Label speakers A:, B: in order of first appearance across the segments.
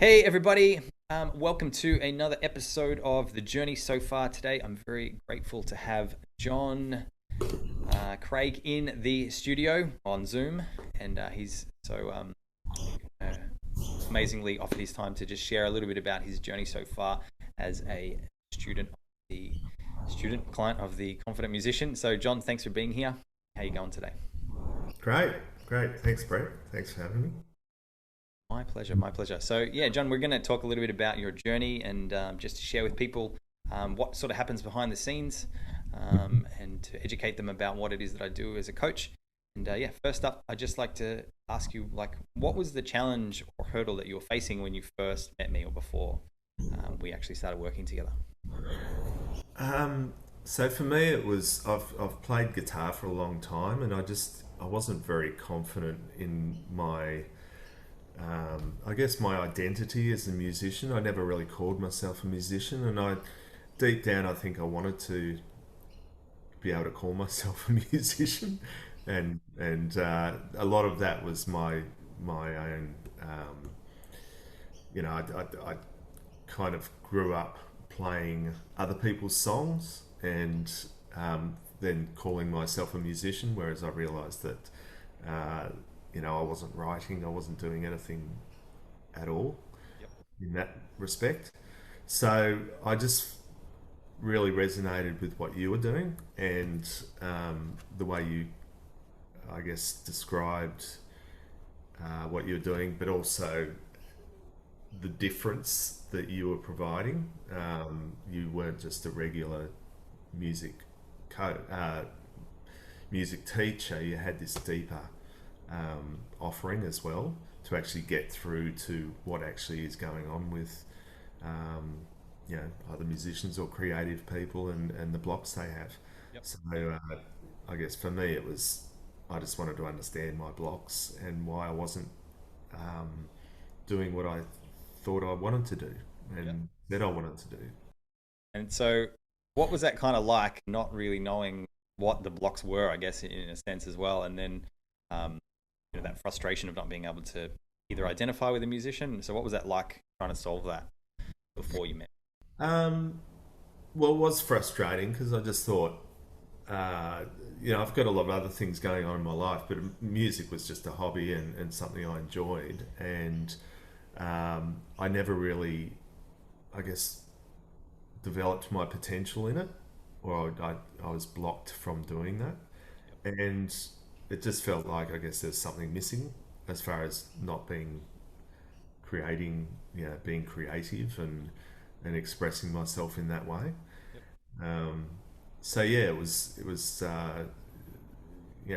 A: Hey everybody, welcome to another episode of The Journey So Far. Today I'm very grateful to have Jon Craig in the studio on Zoom, and he's uh, amazingly offered his time to just share a little bit about his journey so far as a student of the student client of the Confident Musician. So Jon, thanks for being here. How you going today?
B: Great, great. Thanks, Brett. Thanks for having me.
A: My pleasure, my pleasure. So, yeah, Jon, we're going to talk a little bit about your journey and just to share with people what sort of happens behind the scenes and to educate them about what it is that I do as a coach. And yeah, first up, I'd just like to ask you, like, what was the challenge or hurdle that you were facing when you first met me or before we actually started working together?
B: Um, so for me, it was I've played guitar for a long time, and I wasn't very confident in my I guess my identity as a musician. I never really called myself a musician, and I deep down I think I wanted to be able to call myself a musician, and a lot of that was my own. I kind of grew up playing other people's songs and then calling myself a musician, whereas I realised that uh, I wasn't writing, I wasn't doing anything at all
A: Yep.
B: in that respect. So I just really resonated with what you were doing and the way you, I guess, described what you were doing, but also the difference that you were providing. You weren't just a regular music music teacher. You had this deeper offering as well to actually get through to what actually is going on with um, other musicians or creative people and the blocks they have.
A: Yep.
B: So I guess for me it was I just wanted to understand my blocks and why I wasn't um, doing what I thought I wanted to do
A: Yep.
B: and that I wanted to do.
A: And so, what was that kind of like, not really knowing what the blocks were, I guess, in a sense as well, and then um, that frustration of not being able to either identify with a musician. So, what was that like trying to solve that before you met?
B: Um, well, it was frustrating because I just thought, uh, I've got a lot of other things going on in my life, but music was just a hobby and something I enjoyed. And I never really, I guess, developed my potential in it, or I was blocked from doing that.
A: Yep.
B: And it just felt like, I guess, there's something missing as far as not being creating, being creative and expressing myself in that way.
A: Yep.
B: Um, so yeah, it was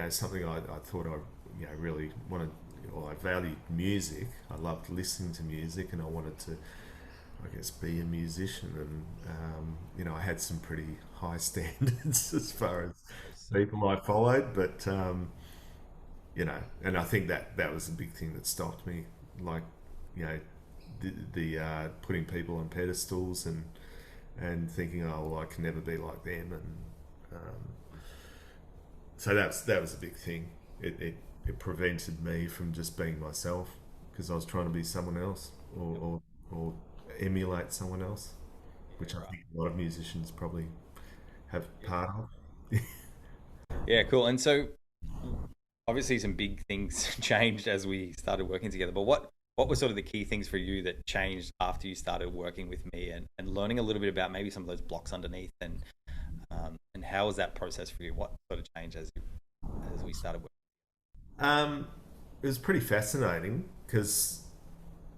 B: something I thought I really wanted. Well, I valued music. I loved listening to music, and I wanted to, I guess, be a musician. And I had some pretty high standards as far as
A: Nice.
B: people I followed, but and I think that was the big thing that stopped me. Like, you know, the putting people on pedestals and thinking, oh well, I can never be like them, and so that was a big thing. It prevented me from just being myself because I was trying to be someone else or,
A: Yep.
B: or emulate someone else,
A: Yeah.
B: which I
A: Right.
B: think a lot of musicians probably have
A: Yeah.
B: part of.
A: Yeah. Cool. And so, obviously, some big things changed as we started working together. But what were sort of the key things for you that changed after you started working with me and learning a little bit about maybe some of those blocks underneath and how was that process for you? What sort of changed as we started working?
B: Um, it was pretty fascinating because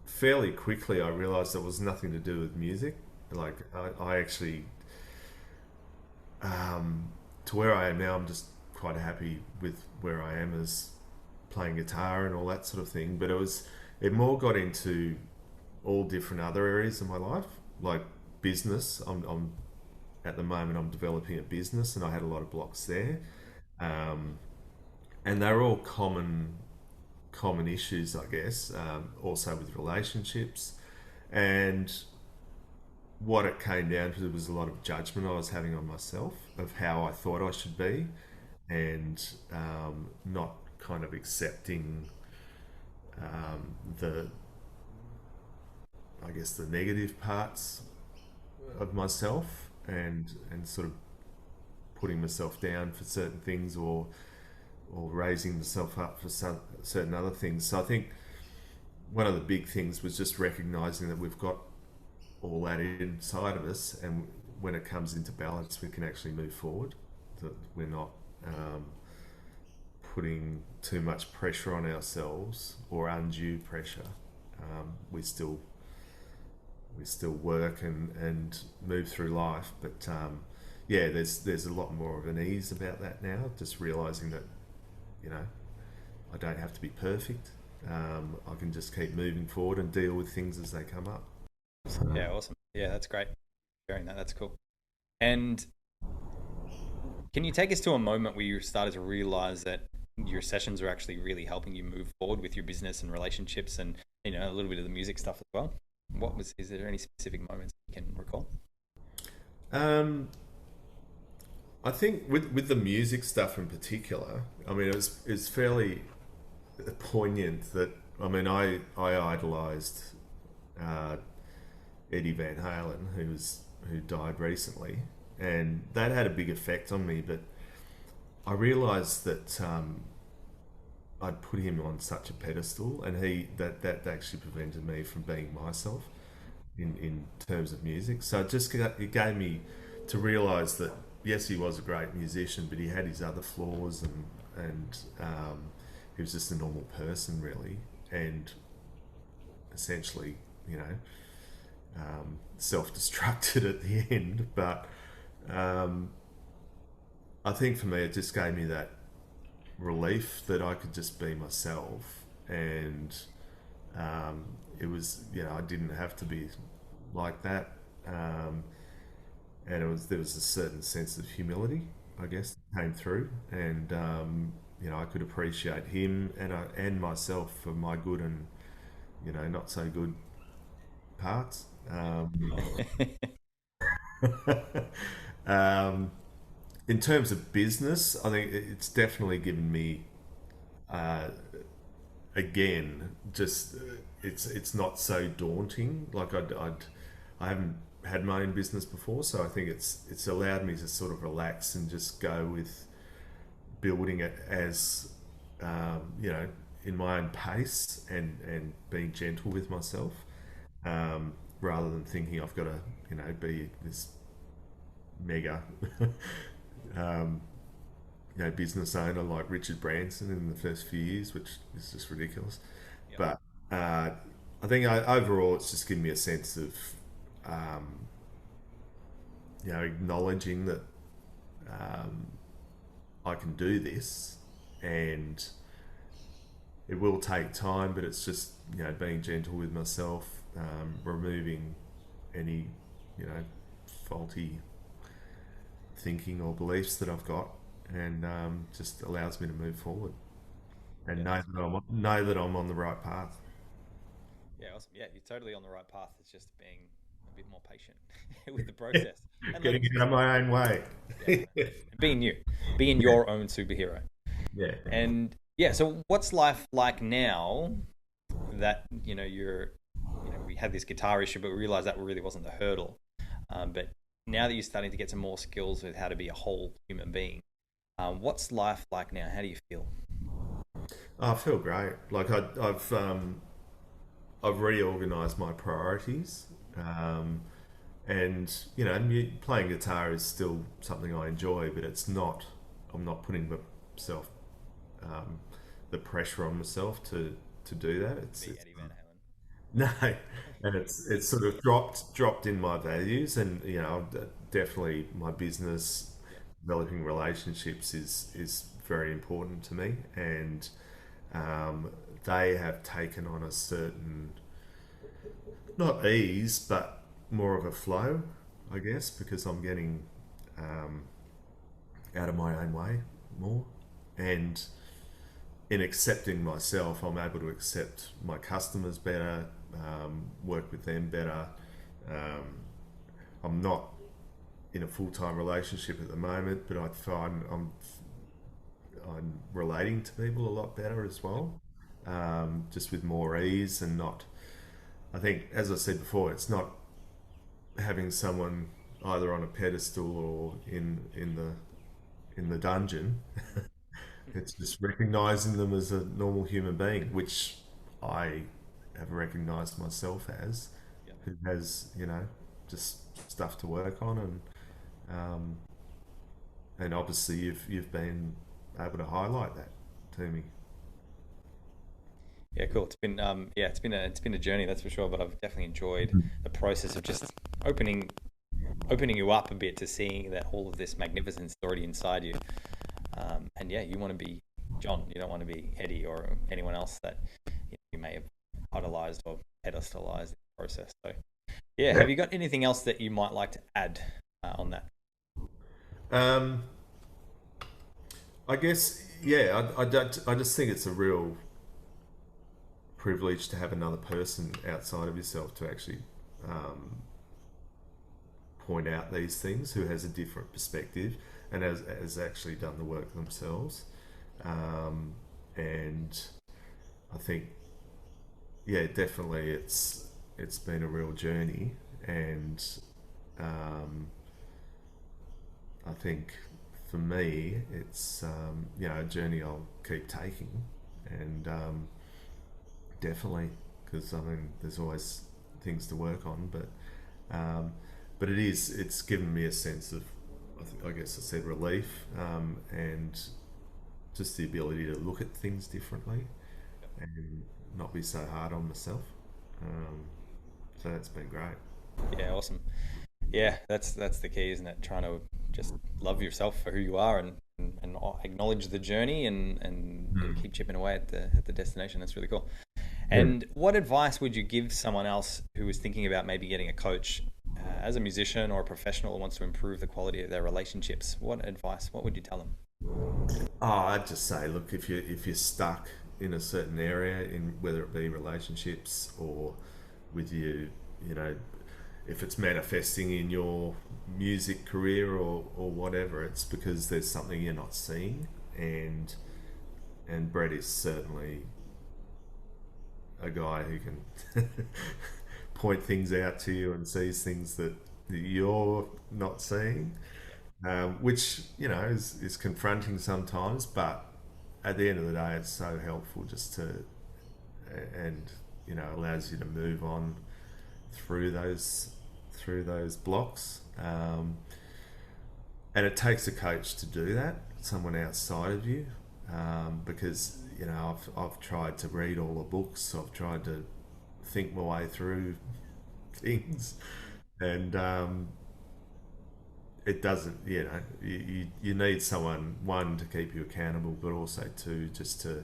B: fairly quickly I realized it was nothing to do with music. Like I actually, to where I am now, I'm just quite happy with where I am as playing guitar and all that sort of thing. But it more got into all different other areas of my life, like business. I'm at the moment I'm developing a business, and I had a lot of blocks there, um, and they're all common issues, I guess. Also with relationships, and what it came down to was a lot of judgment I was having on myself of how I thought I should be, and not kind of accepting the I guess, the negative parts of myself, and sort of putting myself down for certain things, or raising myself up for certain other things. So I think one of the big things was just recognizing that we've got all that inside of us, and when it comes into balance, we can actually move forward. That we're not um, putting too much pressure on ourselves, or undue pressure. We still work and move through life, but yeah, there's a lot more of an ease about that now. Just realizing that, you know, I don't have to be perfect. I can just keep moving forward and deal with things as they come up. So,
A: Yeah, awesome. Yeah, that's great. Sharing that, that's cool. And can you take us to a moment where you started to realize that your sessions are actually really helping you move forward with your business and relationships, and a little bit of the music stuff as well? Is there any specific moments you can recall?
B: um, I think with the music stuff in particular, I mean, it's fairly poignant that, I mean, I idolized uh, Eddie Van Halen, who died recently, and that had a big effect on me. But I realised that I'd put him on such a pedestal, and that actually prevented me from being myself in terms of music. So it gave me to realise that, yes, he was a great musician, but he had his other flaws, and he was just a normal person, really, and essentially, you know, self-destructed at the end. But um, I think for me, it just gave me that relief that I could just be myself, and um, it was, I didn't have to be like that, um, and there was a certain sense of humility, I guess, that came through, and I could appreciate him and myself for my good and, not so good parts. Um, in terms of business, I think it's definitely given me, uh, again, just it's not so daunting. Like I haven't had my own business before, so I think it's allowed me to sort of relax and just go with building it as, in my own pace, and being gentle with myself, um, rather than thinking I've got to, be this mega um, business owner like Richard Branson in the first few years, which is just ridiculous.
A: Yep.
B: But I think overall, it's just given me a sense of, um, acknowledging that um, I can do this, and it will take time, but it's just, being gentle with myself, removing any, you know faulty thinking or beliefs that I've got, and just allows me to move forward and
A: Yeah,
B: know that I'm on the right path.
A: yeah, awesome. Yeah, you're totally on the right path. It's just being a bit more patient with the process and letting
B: Getting out of
A: yourself.
B: my own way.
A: Yeah, and being you, being your own superhero.
B: Yeah.
A: And yeah, so what's life like now that we had this guitar issue, but we realized that really wasn't the hurdle. But now that you're starting to get some more skills with how to be a whole human being, what's life like now? How do you feel?
B: I feel great. Like I've reorganised my priorities, and playing guitar is still something I enjoy, but it's not. I'm not putting myself um, the pressure on myself to do that.
A: Be Eddie Van Halen.
B: No, and it's sort of dropped in my values, and definitely my business,
A: Yeah,
B: developing relationships is very important to me, and um, they have taken on a certain, not ease, but more of a flow, I guess, because I'm getting um, out of my own way more, and in accepting myself, I'm able to accept my customers better, work with them better. Um, I'm not in a full time relationship at the moment, but I find I'm relating to people a lot better as
A: yep,
B: well, just with more ease, and not I think, as I said before, it's not having someone either on a pedestal or in the dungeon. It's just recognizing them as a normal human being, which I have recognized myself as,
A: Yeah.
B: who has, just stuff to work on, um, and obviously you've been able to highlight that to me.
A: Yeah, cool. It's been it's been a journey, that's for sure. But I've definitely enjoyed
B: Mhm.
A: the process of just opening opening you up a bit to seeing that all of this magnificence is already inside you. And yeah, you want to be John. You don't want to be Eddie or anyone else that you may have idolized or pedestalized in the process. So yeah,
B: Yeah.
A: have you got anything else that you might like to add on that?
B: Um, I guess, yeah, I just think it's a real privilege to have another person outside of yourself to actually um, point out these things, who has a different perspective and has actually done the work themselves. Um, and I think, yeah, definitely it's been a real journey, and um, I think for me it's a journey I'll keep taking, and definitely, because I mean there's always things to work on, um, but it's given me a sense of, I guess I said, relief, and just the ability to look at things differently and not be so hard on myself. Um, so that's been great.
A: Yeah, awesome. Yeah, that's the key, isn't it? Trying to just love yourself for who you are and acknowledge the journey and
B: Mm.
A: keep chipping away at the destination. That's really cool.
B: Yeah.
A: And what advice would you give someone else who is thinking about maybe getting a coach as a musician or a professional who wants to improve the quality of their relationships? What would you tell them?
B: Oh, I'd just say, look, if you're stuck in a certain area, in whether it be relationships or with you know, if it's manifesting in your music career or whatever, it's because there's something you're not seeing, and Brett is certainly a guy who can point things out to you and sees things that you're not seeing, which is confronting sometimes, but at the end of the day, it's so helpful just to, and allows you to move on through those blocks. And it takes a coach to do that, someone outside of you, because I've tried to read all the books, I've tried to think my way through things, and it doesn't. You need someone, one, to keep you accountable, but also two, just to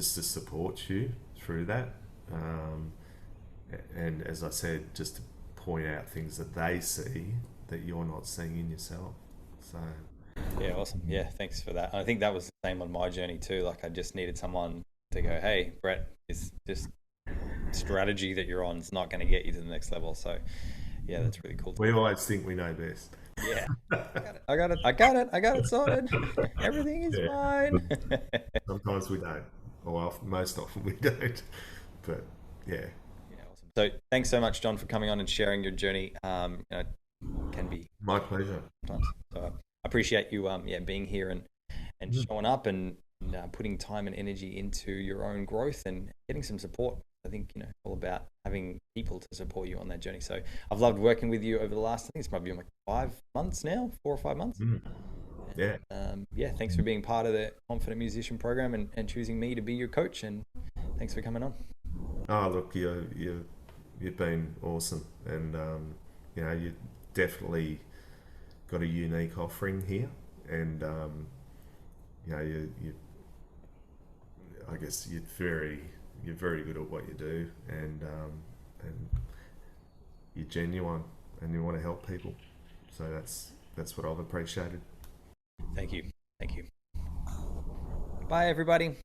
B: support you through that. Um, and as I said, just to point out things that they see that you're not seeing in yourself. So,
A: Yeah, awesome. Yeah, thanks for that. I think that was the same on my journey too. Like I just needed someone to go, hey, Brett, this strategy that you're on is not going to get you to the next level. So yeah, that's really cool.
B: we always think we know best.
A: Yeah, I got it. I got it. I got it. I got it sorted. Everything is
B: Yeah,
A: fine.
B: but sometimes we don't. Or most often we don't. But yeah,
A: Yeah, awesome. So thanks so much, John, for coming on and sharing your journey. Can be
B: my pleasure.
A: sometimes. So I appreciate you, being here and
B: Mm.
A: showing up and putting time and energy into your own growth and getting some support. I think all about having people to support you on that journey. So I've loved working with you over the last. I think it's probably been like 5 months now, 4 or 5 months.
B: Mm. Yeah.
A: Yeah, thanks for being part of the Confident Musician program and choosing me to be your coach. And thanks for coming on.
B: Oh, look, you've been awesome, and you definitely got a unique offering here, and you I guess you're very good at what you do, and you're genuine, and you want to help people. So that's what I've appreciated.
A: Thank you. Thank you. Bye, everybody.